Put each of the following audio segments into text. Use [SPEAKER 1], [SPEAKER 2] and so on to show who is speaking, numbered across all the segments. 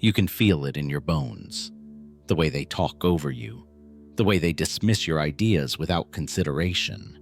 [SPEAKER 1] You can feel it in your bones. The way they talk over you. The way they dismiss your ideas without consideration.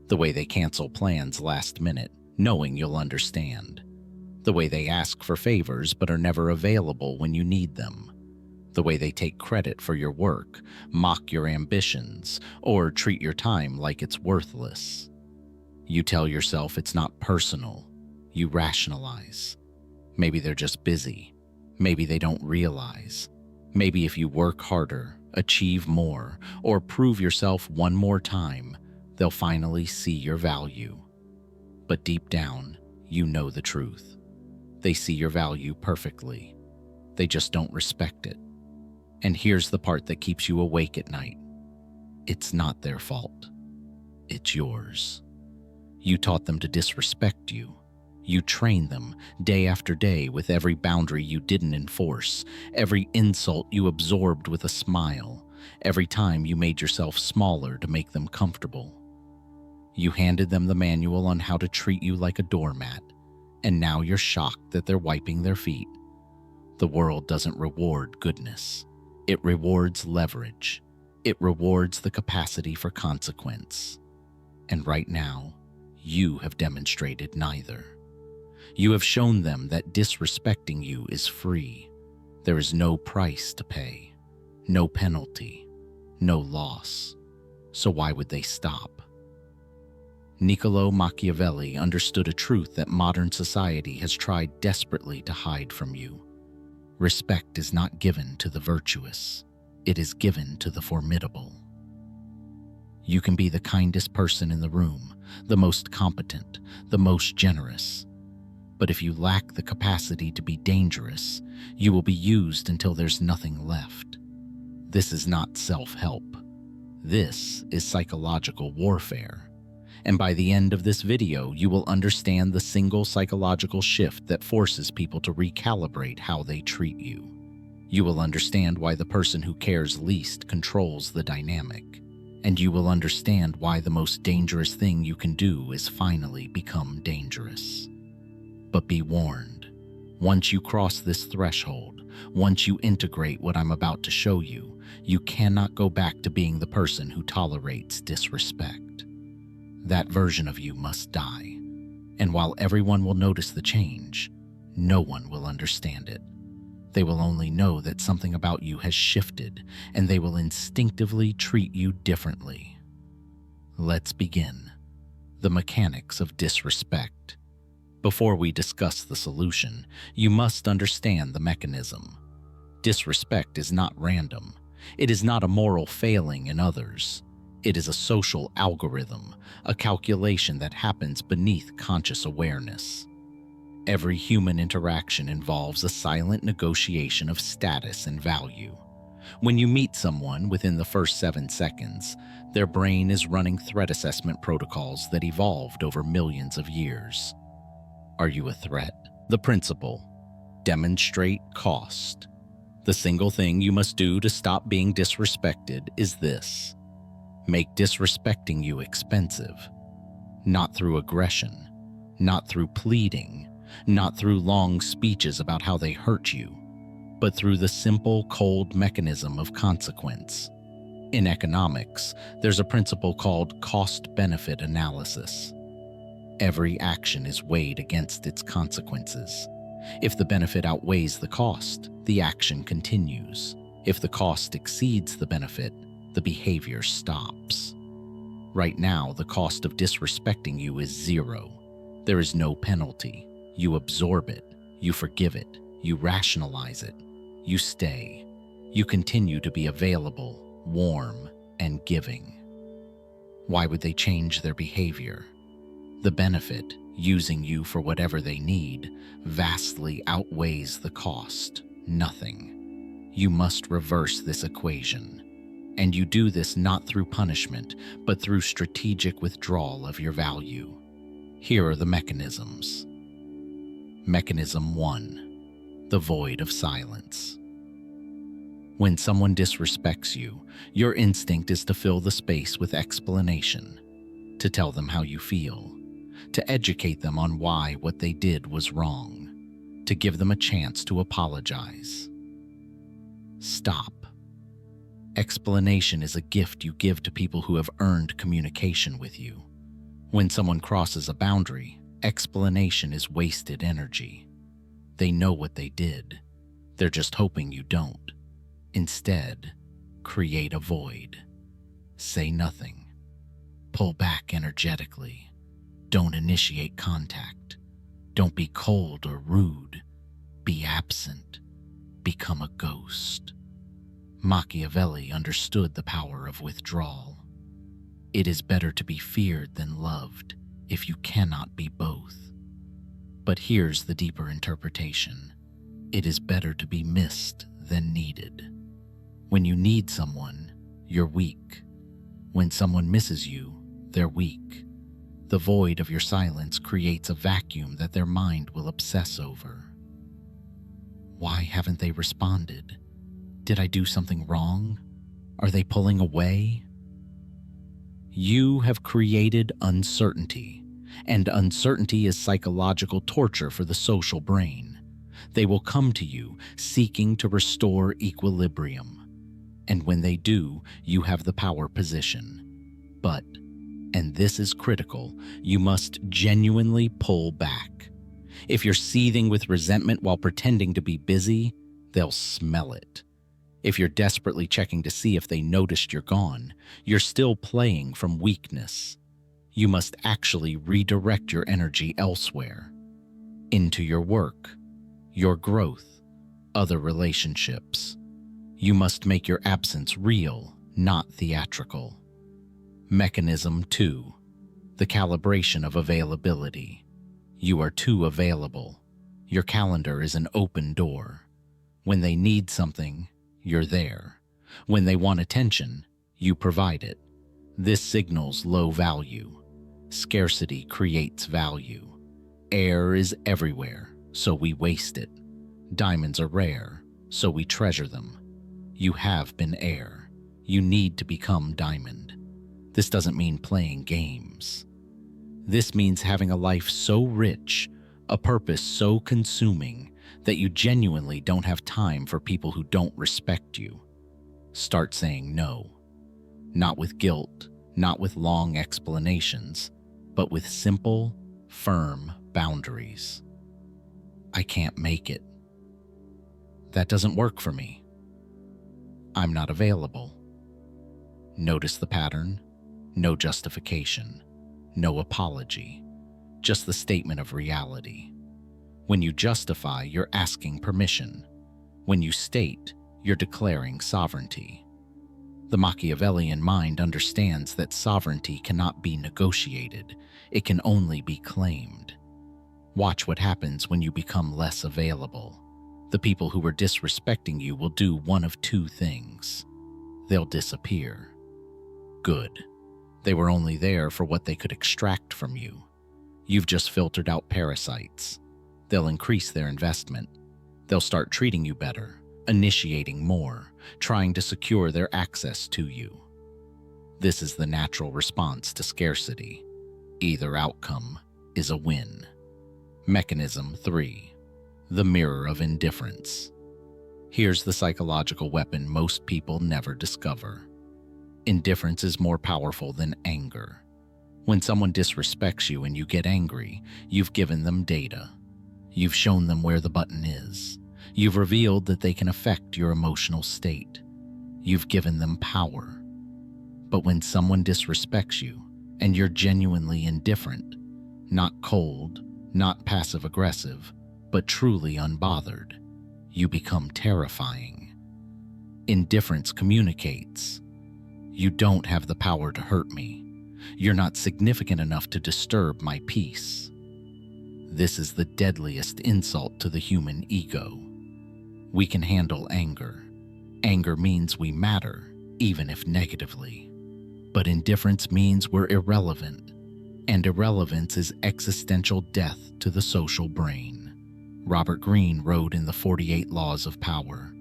[SPEAKER 1] The way they cancel plans last minute, knowing you'll understand. The way they ask for favors but are never available when you need them. The way they take credit for your work, mock your ambitions, or treat your time like it's worthless. You tell yourself it's not personal. You rationalize. Maybe they're just busy. Maybe they don't realize. Maybe if you work harder, achieve more, or prove yourself one more time, they'll finally see your value. But deep down, you know the truth. They see your value perfectly. They just don't respect it. And here's the part that keeps you awake at night. It's not their fault. It's yours. You taught them to disrespect you. You trained them day after day with every boundary you didn't enforce, every insult you absorbed with a smile, every time you made yourself smaller to make them comfortable. You handed them the manual on how to treat you like a doormat, and now you're shocked that they're wiping their feet. The world doesn't reward goodness. It rewards leverage. It rewards the capacity for consequence. And right now, you have demonstrated neither. You have shown them that disrespecting you is free. There is no price to pay, no penalty, no loss. So why would they stop? Niccolò Machiavelli understood a truth that modern society has tried desperately to hide from you. Respect is not given to the virtuous. It is given to the formidable. You can be the kindest person in the room, the most competent, the most generous. But if you lack the capacity to be dangerous, you will be used until there's nothing left. This is not self-help. This is psychological warfare. And by the end of this video, you will understand the single psychological shift that forces people to recalibrate how they treat you. You will understand why the person who cares least controls the dynamic. And you will understand why the most dangerous thing you can do is finally become dangerous. But be warned, once you cross this threshold, once you integrate what I'm about to show you, you cannot go back to being the person who tolerates disrespect. That version of you must die. And while everyone will notice the change, no one will understand it. They will only know that something about you has shifted, and they will instinctively treat you differently. Let's begin. The mechanics of disrespect. Before we discuss the solution, you must understand the mechanism. Disrespect is not random. It is not a moral failing in others. It is a social algorithm, a calculation that happens beneath conscious awareness. Every human interaction involves a silent negotiation of status and value. When you meet someone within the first 7 seconds, their brain is running threat assessment protocols that evolved over millions of years. Are you a threat? The principle: demonstrate cost. The single thing you must do to stop being disrespected is this: make disrespecting you expensive. Not through aggression, not through pleading, not through long speeches about how they hurt you, but through the simple, cold mechanism of consequence. In economics, there's a principle called cost-benefit analysis. Every action is weighed against its consequences. If the benefit outweighs the cost, the action continues. If the cost exceeds the benefit, the behavior stops. Right now, the cost of disrespecting you is 0. There is no penalty. You absorb it. You forgive it. You rationalize it. You stay. You continue to be available, warm, and giving. Why would they change their behavior? The benefit, using you for whatever they need, vastly outweighs the cost. Nothing. You must reverse this equation. And you do this not through punishment, but through strategic withdrawal of your value. Here are the mechanisms. Mechanism 1. The void of silence. When someone disrespects you, your instinct is to fill the space with explanation, to tell them how you feel, to educate them on why what they did was wrong, to give them a chance to apologize. Stop. Explanation is a gift you give to people who have earned communication with you. When someone crosses a boundary, explanation is wasted energy. They know what they did. They're just hoping you don't. Instead, create a void. Say nothing. Pull back energetically. Don't initiate contact. Don't be cold or rude. Be absent. Become a ghost. Machiavelli understood the power of withdrawal. It is better to be feared than loved if you cannot be both. But here's the deeper interpretation. It is better to be missed than needed. When you need someone, you're weak. When someone misses you, they're weak. The void of your silence creates a vacuum that their mind will obsess over. Why haven't they responded? Did I do something wrong? Are they pulling away? You have created uncertainty, and uncertainty is psychological torture for the social brain. They will come to you seeking to restore equilibrium. And when they do, you have the power position. But, and this is critical, you must genuinely pull back. If you're seething with resentment while pretending to be busy, they'll smell it. If you're desperately checking to see if they noticed you're gone, you're still playing from weakness. You must actually redirect your energy elsewhere. Into your work, your growth, other relationships. You must make your absence real, not theatrical. Mechanism 2. The calibration of availability. You are too available. Your calendar is an open door. When they need something, you're there. When they want attention, you provide it. This signals low value. Scarcity creates value. Air is everywhere, so we waste it. Diamonds are rare, so we treasure them. You have been air. You need to become diamond. This doesn't mean playing games. This means having a life so rich, a purpose so consuming, that you genuinely don't have time for people who don't respect you. Start saying no. Not with guilt, not with long explanations, but with simple, firm boundaries. I can't make it. That doesn't work for me. I'm not available. Notice the pattern? No justification, no apology, just the statement of reality. When you justify, you're asking permission. When you state, you're declaring sovereignty. The Machiavellian mind understands that sovereignty cannot be negotiated. It can only be claimed. Watch what happens when you become less available. The people who were disrespecting you will do one of two things. They'll disappear. Good. They were only there for what they could extract from you. You've just filtered out parasites. They'll increase their investment. They'll start treating you better, initiating more, trying to secure their access to you. This is the natural response to scarcity. Either outcome is a win. Mechanism 3. The mirror of indifference. Here's the psychological weapon most people never discover. Indifference is more powerful than anger. When someone disrespects you and you get angry, you've given them data. You've shown them where the button is. You've revealed that they can affect your emotional state. You've given them power. But when someone disrespects you and you're genuinely indifferent, not cold, not passive-aggressive, but truly unbothered, you become terrifying. Indifference communicates. You don't have the power to hurt me. You're not significant enough to disturb my peace. This is the deadliest insult to the human ego. We can handle anger. Anger means we matter, even if negatively. But indifference means we're irrelevant, and irrelevance is existential death to the social brain. Robert Greene wrote in the 48 Laws of Power,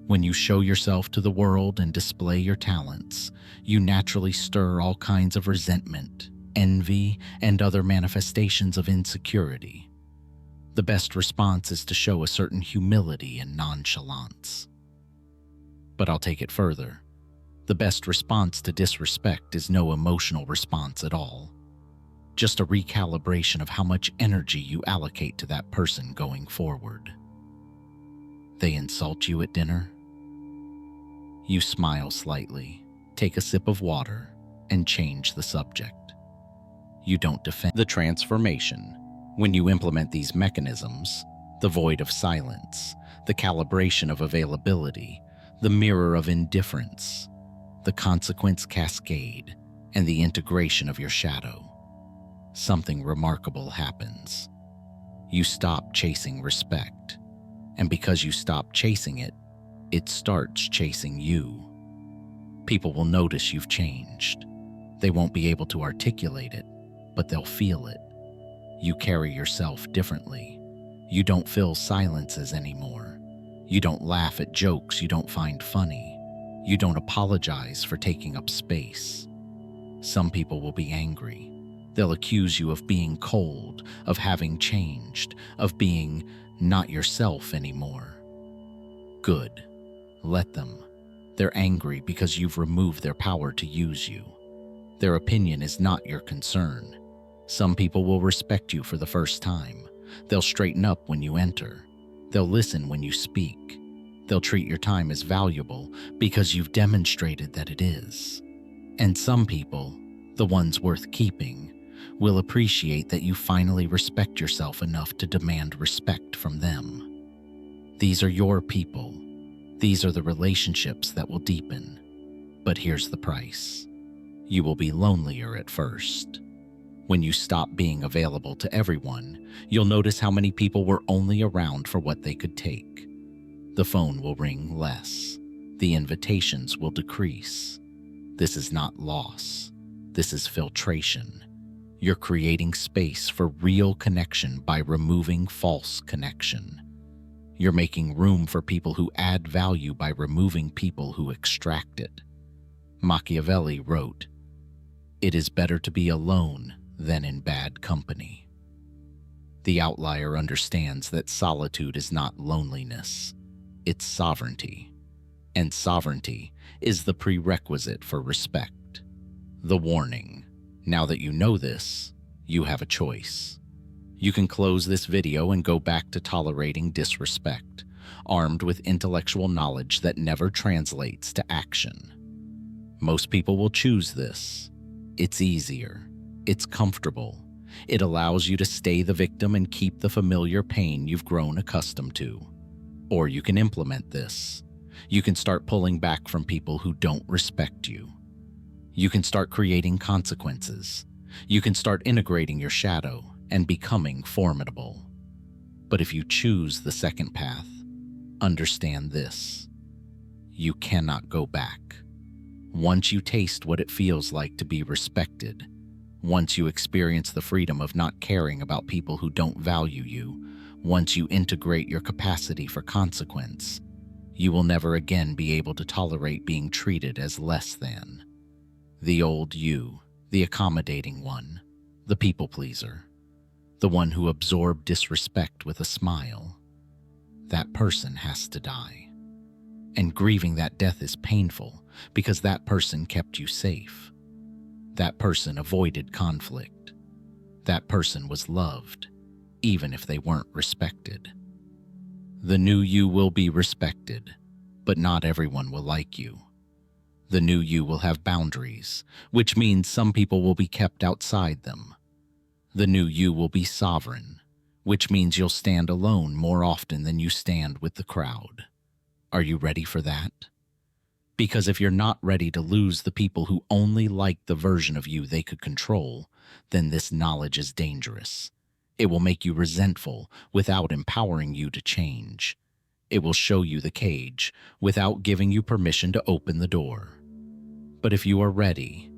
[SPEAKER 1] "When you show yourself to the world and display your talents, you naturally stir all kinds of resentment, envy, and other manifestations of insecurity. The best response is to show a certain humility and nonchalance." But I'll take it further. The best response to disrespect is no emotional response at all. Just a recalibration of how much energy you allocate to that person going forward. They insult you at dinner? You smile slightly, take a sip of water, and change the subject. You don't defend the transformation. When you implement these mechanisms, the void of silence, the calibration of availability, the mirror of indifference, the consequence cascade, and the integration of your shadow, something remarkable happens. You stop chasing respect, and because you stop chasing it, it starts chasing you. People will notice you've changed. They won't be able to articulate it, but they'll feel it. You carry yourself differently. You don't fill silences anymore. You don't laugh at jokes you don't find funny. You don't apologize for taking up space. Some people will be angry. They'll accuse you of being cold, of having changed, of being not yourself anymore. Good. Let them. They're angry because you've removed their power to use you. Their opinion is not your concern. Some people will respect you for the first time. They'll straighten up when you enter. They'll listen when you speak. They'll treat your time as valuable because you've demonstrated that it is. And some people, the ones worth keeping, will appreciate that you finally respect yourself enough to demand respect from them. These are your people. These are the relationships that will deepen. But here's the price. You will be lonelier at first. When you stop being available to everyone, you'll notice how many people were only around for what they could take. The phone will ring less. The invitations will decrease. This is not loss. This is filtration. You're creating space for real connection by removing false connection. You're making room for people who add value by removing people who extract it. Machiavelli wrote, "It is better to be alone than in bad company." The outlier understands that solitude is not loneliness, it's sovereignty. And sovereignty is the prerequisite for respect. The warning: now that you know this, you have a choice. You can close this video and go back to tolerating disrespect, armed with intellectual knowledge that never translates to action. Most people will choose this. It's easier. It's comfortable. It allows you to stay the victim and keep the familiar pain you've grown accustomed to. Or you can implement this. You can start pulling back from people who don't respect you. You can start creating consequences. You can start integrating your shadow and becoming formidable. But if you choose the second path, understand this: you cannot go back. Once you taste what it feels like to be respected, once you experience the freedom of not caring about people who don't value you, once you integrate your capacity for consequence, you will never again be able to tolerate being treated as less than. The old you, the accommodating one, the people pleaser, the one who absorbed disrespect with a smile, that person has to die. And grieving that death is painful because that person kept you safe. That person avoided conflict. That person was loved, even if they weren't respected. The new you will be respected, but not everyone will like you. The new you will have boundaries, which means some people will be kept outside them. The new you will be sovereign, which means you'll stand alone more often than you stand with the crowd. Are you ready for that? Because if you're not ready to lose the people who only like the version of you they could control, then this knowledge is dangerous. It will make you resentful without empowering you to change. It will show you the cage without giving you permission to open the door. But if you are ready,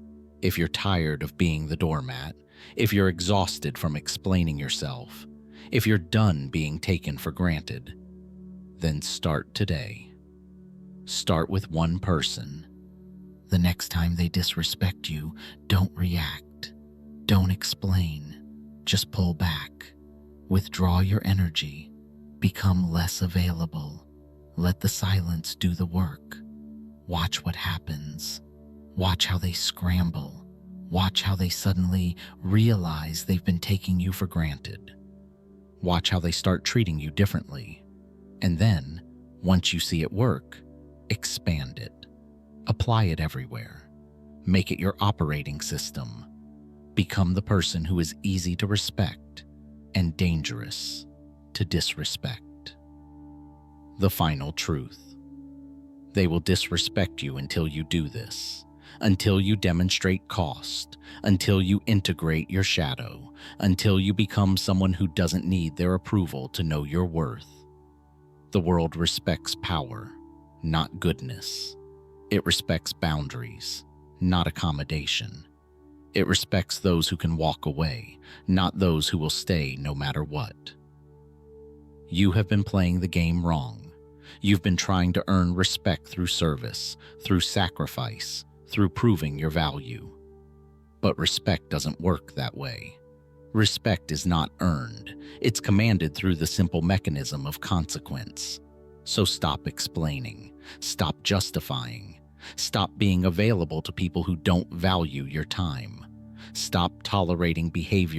[SPEAKER 1] if you're tired of being the doormat, if you're exhausted from explaining yourself, if you're done being taken for granted, then start today. Start with one person. The next time they disrespect you, don't react. Don't explain. Just pull back. Withdraw your energy. Become less available. Let the silence do the work. Watch what happens. Watch how they scramble. Watch how they suddenly realize they've been taking you for granted. Watch how they start treating you differently. And then, once you see it work, expand it. Apply it everywhere. Make it your operating system. Become the person who is easy to respect and dangerous to disrespect. The final truth. They will disrespect you until you do this, until you demonstrate cost, until you integrate your shadow, until you become someone who doesn't need their approval to know your worth. The world respects power, not goodness. It respects boundaries, not accommodation. It respects those who can walk away, not those who will stay no matter what. You have been playing the game wrong. You've been trying to earn respect through service, through sacrifice, through proving your value. But respect doesn't work that way. Respect is not earned. It's commanded through the simple mechanism of consequence. So stop explaining. Stop justifying. Stop being available to people who don't value your time. Stop tolerating behavior